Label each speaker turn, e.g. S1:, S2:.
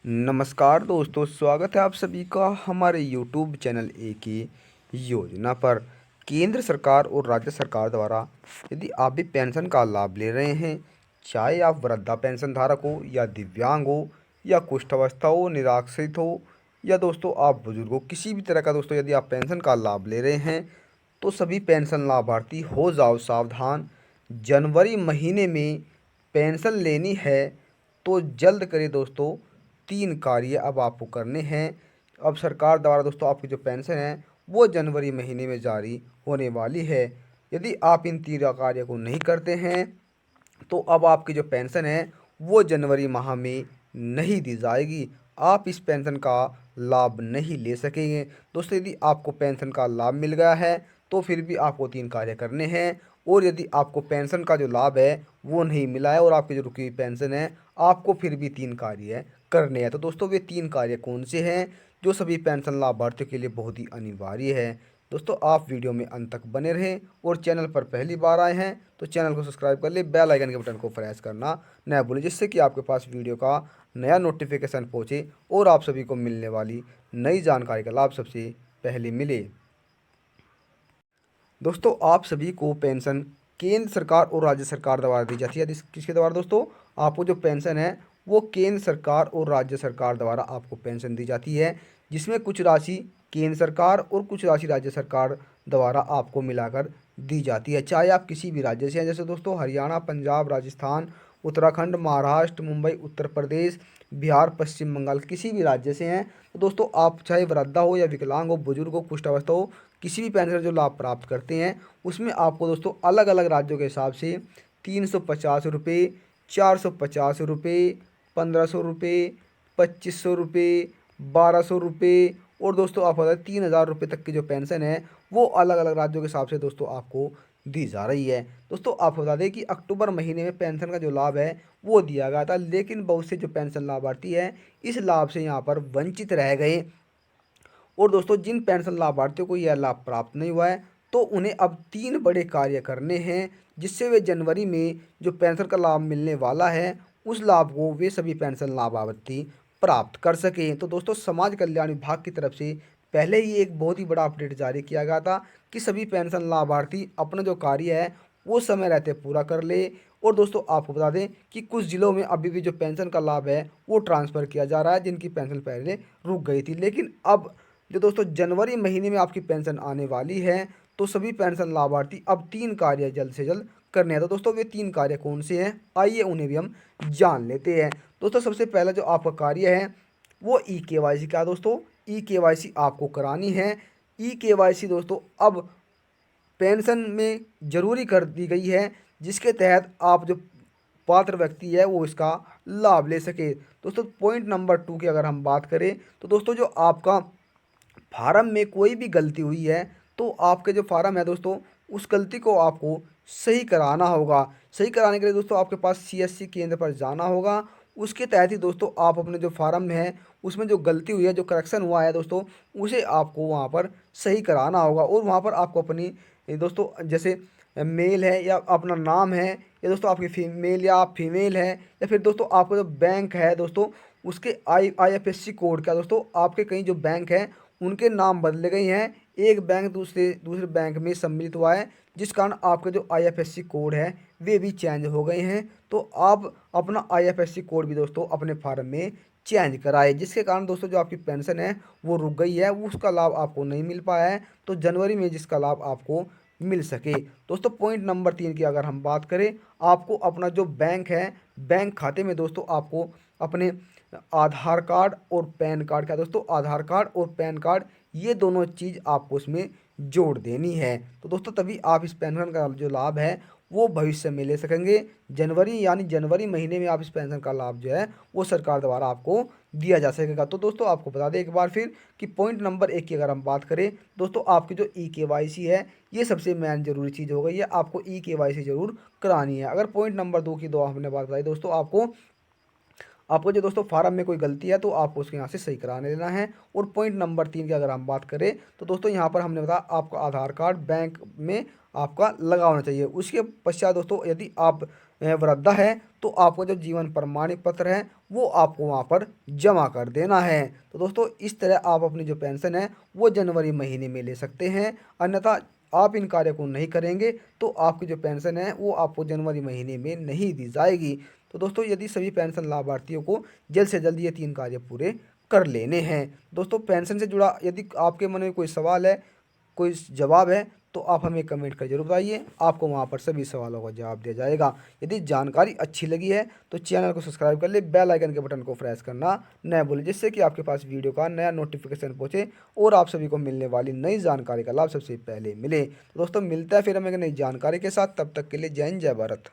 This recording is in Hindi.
S1: नमस्कार दोस्तों, स्वागत है आप सभी का हमारे यूट्यूब चैनल एक ही योजना पर। केंद्र सरकार और राज्य सरकार द्वारा यदि आप भी पेंशन का लाभ ले रहे हैं, चाहे आप वृद्धा पेंशन धारक हो या दिव्यांग हो या कुष्ठावस्था हो, निराश्रित हो या दोस्तों आप बुजुर्ग हो, किसी भी तरह का दोस्तों यदि आप पेंशन का लाभ ले रहे हैं तो सभी पेंशन लाभार्थी हो जाओ सावधान। जनवरी महीने में पेंशन लेनी है तो जल्द करें दोस्तों। 3 कार्य अब आपको करने हैं। अब सरकार द्वारा दोस्तों आपकी जो पेंशन है वो जनवरी महीने में जारी होने वाली है। यदि आप इन 3 कार्य को नहीं करते हैं तो अब आपकी जो पेंशन है वो जनवरी माह में नहीं दी जाएगी। आप इस पेंशन का लाभ नहीं ले सकेंगे। दोस्तों यदि आपको पेंशन का लाभ मिल गया है तो फिर भी आपको 3 कार्य करने हैं। और यदि आपको पेंशन का जो लाभ है वो नहीं मिला है और आपकी जो रुकी हुई पेंशन है, आपको फिर भी 3 कार्य करने हैं। तो दोस्तों वे 3 कार्य कौन से हैं जो सभी पेंशन लाभार्थियों के लिए बहुत ही अनिवार्य है। दोस्तों आप वीडियो में अंत तक बने रहें और चैनल पर पहली बार आए हैं तो चैनल को सब्सक्राइब कर ले, बेल आइकन के बटन को प्रेस करना न भूलें, जिससे कि आपके पास वीडियो का नया नोटिफिकेशन पहुंचे और आप सभी को मिलने वाली नई जानकारी का लाभ सबसे पहले मिले। दोस्तों आप सभी को पेंशन केंद्र सरकार और राज्य सरकार द्वारा दी जाती है। किसके द्वारा दोस्तों? आपको जो पेंशन है वो केंद्र सरकार और राज्य सरकार द्वारा आपको पेंशन दी जाती है, जिसमें कुछ राशि केंद्र सरकार और कुछ राशि राज्य सरकार द्वारा आपको मिलाकर दी जाती है। चाहे आप किसी भी राज्य से हैं, जैसे दोस्तों हरियाणा, पंजाब, राजस्थान, उत्तराखंड, महाराष्ट्र, मुंबई, उत्तर प्रदेश, बिहार, पश्चिम बंगाल, किसी भी राज्य से हैं तो दोस्तों आप चाहे वृद्धा हो या विकलांग हो, बुजुर्ग हो, कुष्ठावस्था हो, किसी भी पेंशन जो लाभ प्राप्त करते हैं उसमें आपको दोस्तों अलग अलग राज्यों के हिसाब से 350 रुपये, 450 रुपये, 1500 रुपये, 2500 रुपये, 1200 रुपये और दोस्तों आप बता 3000 रुपये तक की जो पेंशन है वो अलग अलग राज्यों के हिसाब से दोस्तों आपको दी जा रही है। दोस्तों आपको बता दें कि अक्टूबर महीने में पेंशन का जो लाभ है वो दिया गया था, लेकिन बहुत से जो पेंशन लाभार्थी है इस लाभ से यहाँ पर वंचित रह गए। और दोस्तों जिन पेंशन लाभार्थियों को यह लाभ प्राप्त नहीं हुआ है तो उन्हें अब 3 बड़े कार्य करने हैं, जिससे वे जनवरी में जो पेंशन का लाभ मिलने वाला है उस लाभ को वे सभी पेंशन लाभार्थी प्राप्त कर सकें। तो दोस्तों समाज कल्याण विभाग की तरफ से पहले ही एक बहुत ही बड़ा अपडेट जारी किया गया था कि सभी पेंशन लाभार्थी अपना जो कार्य है वो समय रहते पूरा कर ले। और दोस्तों आपको बता दें कि कुछ ज़िलों में अभी भी जो पेंशन का लाभ है वो ट्रांसफ़र किया जा रहा है, जिनकी पेंशन पहले रुक गई थी। लेकिन अब जो दोस्तों जनवरी महीने में आपकी पेंशन आने वाली है तो सभी पेंशन लाभार्थी अब 3 कार्य जल्द से जल्द करने हैं। तो दोस्तों वे 3 कार्य कौन से हैं, आइए उन्हें भी हम जान लेते हैं। दोस्तों सबसे पहला जो आपका कार्य है वो ई-केवाईसी का। दोस्तों ई-केवाईसी आपको करानी है। ई-केवाईसी दोस्तों अब पेंशन में ज़रूरी कर दी गई है, जिसके तहत आप जो पात्र व्यक्ति है वो इसका लाभ ले सके। दोस्तों पॉइंट नंबर 2 की अगर हम बात करें तो दोस्तों जो आपका फार्म में कोई भी गलती हुई है तो आपके जो फार्म है दोस्तों उस गलती को आपको सही कराना होगा। सही कराने के लिए दोस्तों आपके पास सीएससी केंद्र पर जाना होगा। उसके तहत ही दोस्तों आप अपने जो फार्म में है उसमें जो गलती हुई है, जो करेक्शन हुआ है दोस्तों, उसे आपको वहाँ पर सही कराना होगा। और वहाँ पर आपको अपनी दोस्तों जैसे मेल है या अपना नाम है या दोस्तों आपकी फीमेल या आप फीमेल है या फिर दोस्तों आपका जो बैंक है दोस्तों उसके आईएफएससी कोड का, दोस्तों आपके कई जो बैंक हैं उनके नाम बदले गए हैं, एक बैंक दूसरे दूसरे बैंक में सम्मिलित हुआ है, जिस कारण आपके जो आईएफएससी कोड है वे भी चेंज हो गए हैं। तो आप अपना आईएफएससी कोड भी दोस्तों अपने फार्म में चेंज कराए, जिसके कारण दोस्तों जो आपकी पेंशन है वो रुक गई है, वो उसका लाभ आपको नहीं मिल पाया है, तो जनवरी में जिसका लाभ आपको मिल सके। दोस्तों पॉइंट नंबर 3 की अगर हम बात करें, आपको अपना जो बैंक है बैंक खाते में दोस्तों आपको अपने आधार कार्ड और पैन कार्ड का, दोस्तों आधार कार्ड और पैन कार्ड ये दोनों चीज़ आपको उसमें जोड़ देनी है। तो दोस्तों तभी आप इस पेंशन का जो लाभ है वो भविष्य में ले सकेंगे। जनवरी यानी जनवरी महीने में आप इस पेंशन का लाभ जो है वो सरकार द्वारा आपको दिया जा सकेगा। तो दोस्तों आपको बता दें एक बार फिर कि पॉइंट नंबर 1 की अगर हम बात करें दोस्तों, आपकी जो ई-केवाईसी है ये सबसे मेन ज़रूरी चीज़ हो गई है, आपको ई-केवाईसी ज़रूर करानी है। अगर पॉइंट नंबर 2 की दो हमने बात बताई दोस्तों, आपको आपको जो दोस्तों फार्म में कोई गलती है तो आपको उसको यहाँ से सही कराने लेना है। और पॉइंट नंबर 3 की अगर हम बात करें तो दोस्तों यहाँ पर हमने बताया आपका आधार कार्ड बैंक में आपका लगा होना चाहिए। उसके पश्चात दोस्तों यदि आप वृद्धा है तो आपको जो जीवन प्रमाण पत्र है वो आपको वहाँ पर जमा कर देना है। तो दोस्तों इस तरह आप अपनी जो पेंशन है वो जनवरी महीने में ले सकते हैं। अन्यथा आप इन कार्य को नहीं करेंगे तो आपकी जो पेंशन है वो आपको जनवरी महीने में नहीं दी जाएगी। तो दोस्तों यदि सभी पेंशन लाभार्थियों को जल्द से जल्द ये 3 कार्य पूरे कर लेने हैं। दोस्तों पेंशन से जुड़ा यदि आपके मन में कोई सवाल है, कोई जवाब है, तो आप हमें कमेंट कर जरूर बताइए। आपको वहाँ पर सभी सवालों का जवाब दिया जाएगा। यदि जानकारी अच्छी लगी है तो चैनल को सब्सक्राइब कर ले, बेल आइकन के बटन को प्रेस करना न भूलें, जिससे कि आपके पास वीडियो का नया नोटिफिकेशन पहुँचे और आप सभी को मिलने वाली नई जानकारी का लाभ सबसे पहले मिले। तो दोस्तों मिलता है फिर हमें एक नई जानकारी के साथ, तब तक के लिए जय हिंद जय भारत।